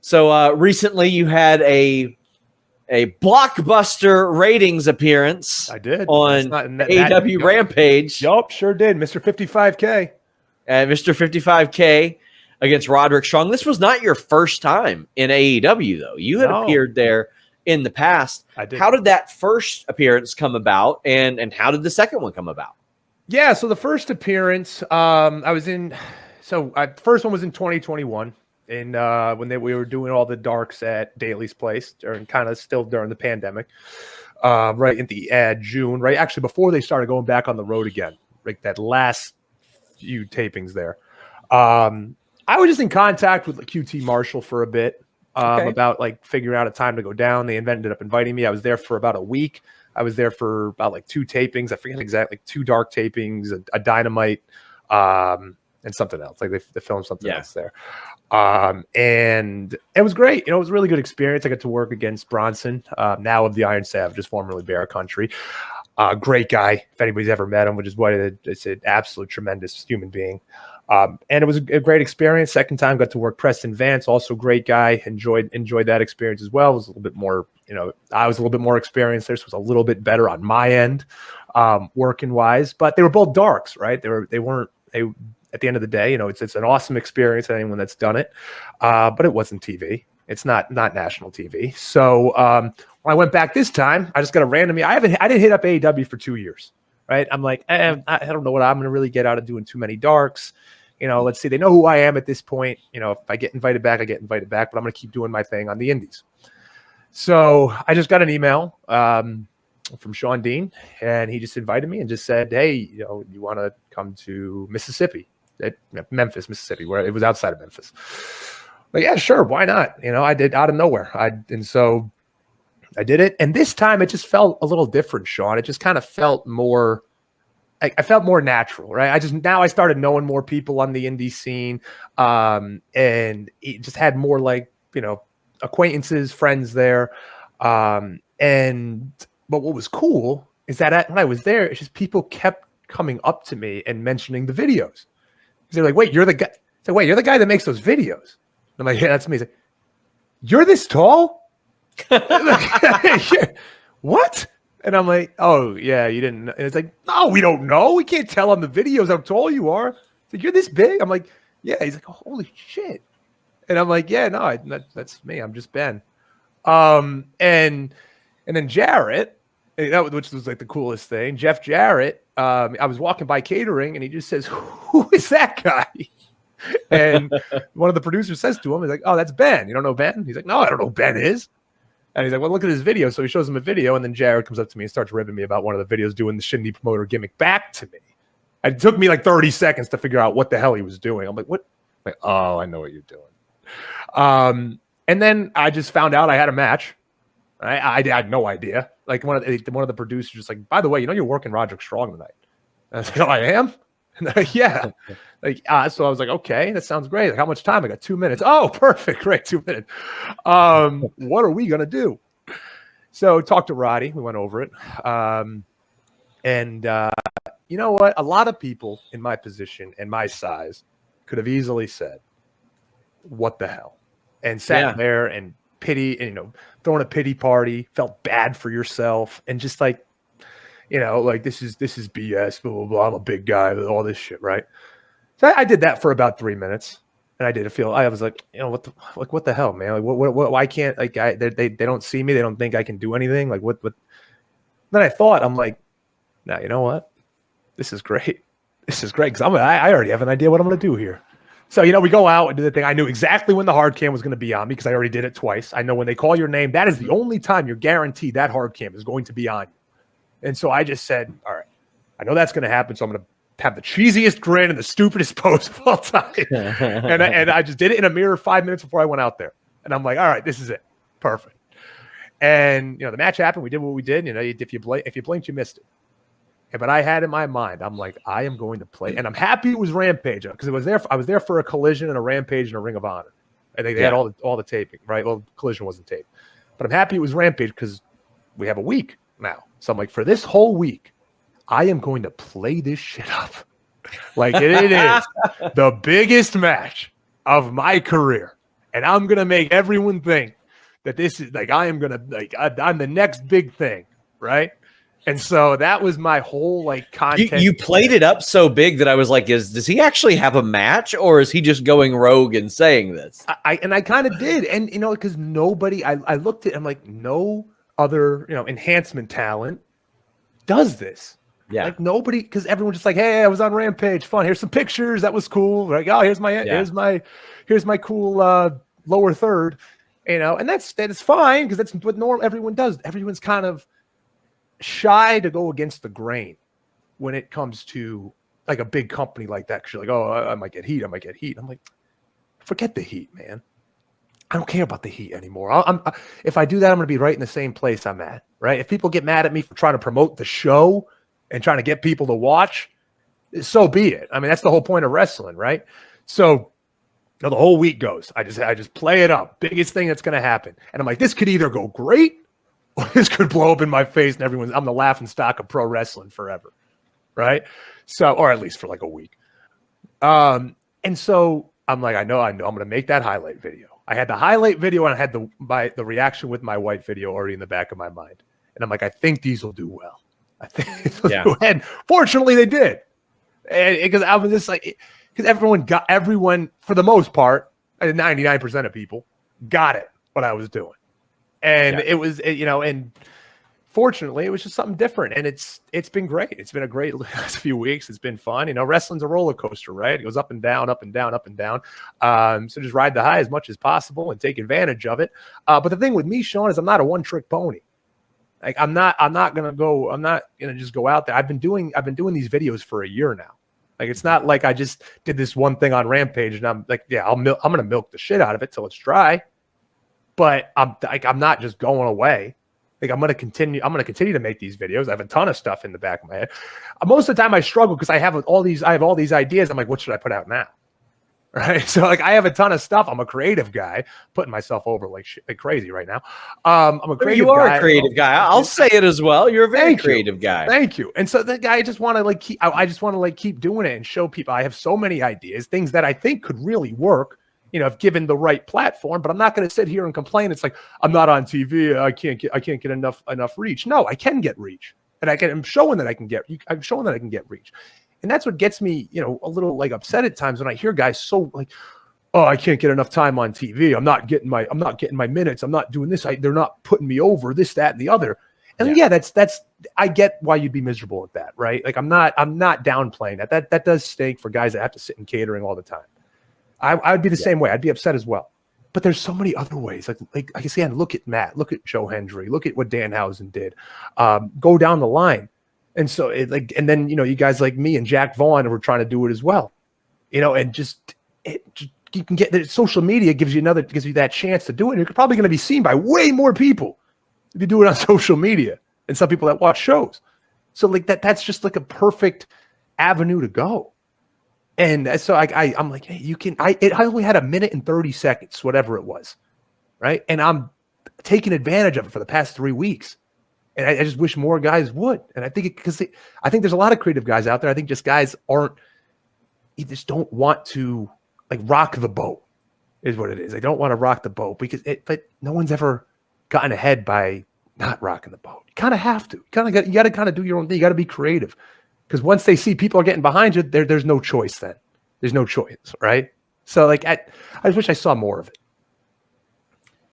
So recently you had a blockbuster ratings appearance. I did on AEW Rampage. Yup, sure did. Mr. 55K. And Mr. 55K against Roderick Strong. This was not your first time in AEW, though. You had appeared there in the past. I did. How did that first appearance come about, and how did the second one come about? Yeah, so the first appearance, I was in. So first one was in 2021, and when we were doing all the darks at Daly's Place, during kind of still during the pandemic, right in the June, right actually before they started going back on the road again, like that last few tapings there. I was just in contact with QT Marshall for a bit about like figuring out a time to go down. They ended up inviting me. I was there for about a week. I was there for about like 2 tapings. I forget exactly, 2 dark tapings, a Dynamite, and something else. Like they filmed something else there. And it was great. It was a really good experience. I got to work against Bronson, now of the Iron Savages, formerly Bear Country. Great guy. If anybody's ever met him, which is what it's an absolute tremendous human being. And it was a great experience. Second time got to work Preston Vance, also great guy. Enjoyed that experience as well. It was a little bit more, I was a little bit more experienced there, so it was a little bit better on my end, working wise. But they were both darks, right? They weren't at the end of the day, it's an awesome experience for anyone that's done it. But it wasn't TV. It's not national TV. So when I went back this time, I just got a random. I didn't hit up AEW for 2 years, right? I'm like, I don't know what I'm going to really get out of doing too many darks. Let's see. They know who I am at this point. If I get invited back, I get invited back. But I'm going to keep doing my thing on the indies. So I just got an email from Sean Dean, and he just invited me and just said, "Hey, you want to come to Mississippi, Memphis, Mississippi, where it was outside of Memphis." Like, yeah, sure, why not? I did out of nowhere. And so I did it, and this time it just felt a little different, Sean. It just kind of felt more. I felt more natural, right? I started knowing more people on the indie scene, and it just had more like acquaintances, friends there, but what was cool is that when I was there, it's just people kept coming up to me and mentioning the videos. They're like, "Wait, you're the guy." It's like, "Wait, you're the guy that makes those videos." I'm like, "Yeah, that's me." He's like, "You're this tall?" What? And I'm like, "Oh, yeah, you didn't know." And it's like, "No, we don't know. We can't tell on the videos how tall you are." It's like, "You're this big?" I'm like, "Yeah." He's like, "Oh, holy shit." And I'm like, "Yeah, no, that's me. I'm just Ben." And then Jarrett, which was like the coolest thing, Jeff Jarrett, I was walking by catering, and he just says, "Who is that guy?" And one of the producers says to him, he's like, "Oh, that's Ben. You don't know Ben?" He's like, "No, I don't know who Ben is." And he's like, "Well, look at his video." So he shows him a video, and then Jared comes up to me and starts ribbing me about one of the videos doing the Shindy promoter gimmick back to me. It took me like 30 seconds to figure out what the hell he was doing. I'm like, "What?" I'm like, "Oh, I know what you're doing." And then I just found out I had a match. I had no idea. Like one of the producers just like, "By the way, you're working Roderick Strong tonight." And I was like, "Oh, I am?" And they're like, "Yeah." So I was like, "Okay, that sounds great. Like, how much time?" I got 2 minutes. "Oh, perfect. Great. 2 minutes. What are we going to do?" So talked to Roddy. We went over it. And you know what? A lot of people in my position and my size could have easily said, "What the hell?" And sat there and pity, and throwing a pity party, felt bad for yourself, and just like, like this is BS, blah, blah, blah. I'm a big guy with all this shit, right? So I did that for about 3 minutes, and I was like, what the hell, man? Like, what why can't, like, they don't see me, they don't think I can do anything, like what? Then I thought, I'm like, now, you know what? This is great. This is great, because I already have an idea what I'm going to do here. So, we go out and do the thing. I knew exactly when the hard cam was going to be on me because I already did it twice. I know when they call your name, that is the only time you're guaranteed that hard cam is going to be on you. And so I just said, all right, I know that's going to happen, so I'm going to have the cheesiest grin and the stupidest pose of all time. and I just did it in a mirror 5 minutes before I went out there. And I'm like, all right, this is it. Perfect. And, the match happened. We did what we did. If you blinked, you missed it. But I had in my mind, I'm like, I am going to play, and I'm happy it was Rampage because I was there for a Collision and a Rampage and a Ring of Honor. I think they had all the taping, right? Well, Collision wasn't taped, but I'm happy it was Rampage because we have a week now. So I'm like, for this whole week, I am going to play this shit up like it is the biggest match of my career, and I'm going to make everyone think that this is like, I'm the next big thing. Right. And so that was my whole like content. You played it up so big that I was like, does he actually have a match, or is he just going rogue and saying this? I kind of did. And, because nobody, I looked at, I'm like, no other, enhancement talent does this. Yeah. Like nobody, because everyone's just like, hey, I was on Rampage, fun. Here's some pictures. That was cool. Like, oh, here's my cool lower third, and that's fine because that's what everyone does. Everyone's kind of shy to go against the grain when it comes to like a big company like that. Cause you're like, oh, I might get heat. I'm like, forget the heat, man. I don't care about the heat anymore. If I do that, I'm going to be right in the same place I'm at, right? If people get mad at me for trying to promote the show and trying to get people to watch, so be it. I mean, that's the whole point of wrestling, right? So the whole week goes. I just play it up. Biggest thing that's going to happen. And I'm like, this could either go great or this could blow up in my face and I'm the laughing stock of pro wrestling forever, right? So, or at least for like a week. And so I'm like, I know I'm going to make that highlight video. I had the highlight video and I had the reaction with my wife video already in the back of my mind. And I'm like, I think these will do well. I think, and fortunately they did. And because I was just like, because everyone for the most part, 99% of people got it, what I was doing. And it was, and fortunately it was just something different. And it's been great. It's been a great last few weeks. It's been fun. Wrestling's a roller coaster, right? It goes up and down, up and down, up and down. So just ride the high as much as possible and take advantage of it. But the thing with me, Sean, is I'm not a one-trick pony. Like I'm not gonna just go out there. I've been doing these videos for a year now. Like it's not like I just did this one thing on Rampage and I'm like, yeah, I'm gonna milk the shit out of it till it's dry. But I'm not just going away. Like I'm gonna continue to make these videos. I have a ton of stuff in the back of my head. Most of the time I struggle because I have all these ideas. I'm like, what should I put out now? Right. So like I have a ton of stuff. I'm a creative guy, putting myself over like crazy right now. I'm a creative guy. You are a creative guy. I'll say it as well. You're a very creative guy. Thank you. And so the guy, I just want to keep doing it and show people I have so many ideas, things that I think could really work, if given the right platform, but I'm not going to sit here and complain. It's like, I'm not on TV. I can't get enough reach. No, I can get reach. And I'm showing that I can get reach. And that's what gets me, a little like upset at times when I hear guys so like, oh, I can't get enough time on TV. I'm not getting my minutes. I'm not doing this. They're not putting me over this, that, and the other. And that's I get why you'd be miserable at that, right? Like I'm not downplaying that. That does stink for guys that have to sit in catering all the time. I would be the same way. I'd be upset as well. But there's so many other ways. Like again, look at Matt, look at Joe Hendry, look at what Danhausen did. Go down the line. And so and then, you guys like me and Jack Vaughn were trying to do it as well, and you can get social media gives you that chance to do it. And you're probably going to be seen by way more people if you do it on social media and some people that watch shows. So like that's just like a perfect avenue to go. And so I'm like, hey, you can, I only had 1 minute and 30 seconds, whatever it was. Right. And I'm taking advantage of it for the past 3 weeks. And I just wish more guys would. And I think I think there's a lot of creative guys out there. I think just guys just don't want to like rock the boat is what it is. They don't want to rock the boat but no one's ever gotten ahead by not rocking the boat. You kind of have to. You got to kind of do your own thing. You got to be creative because once they see people are getting behind you, there's no choice then. There's no choice, right? So like I just wish I saw more of it.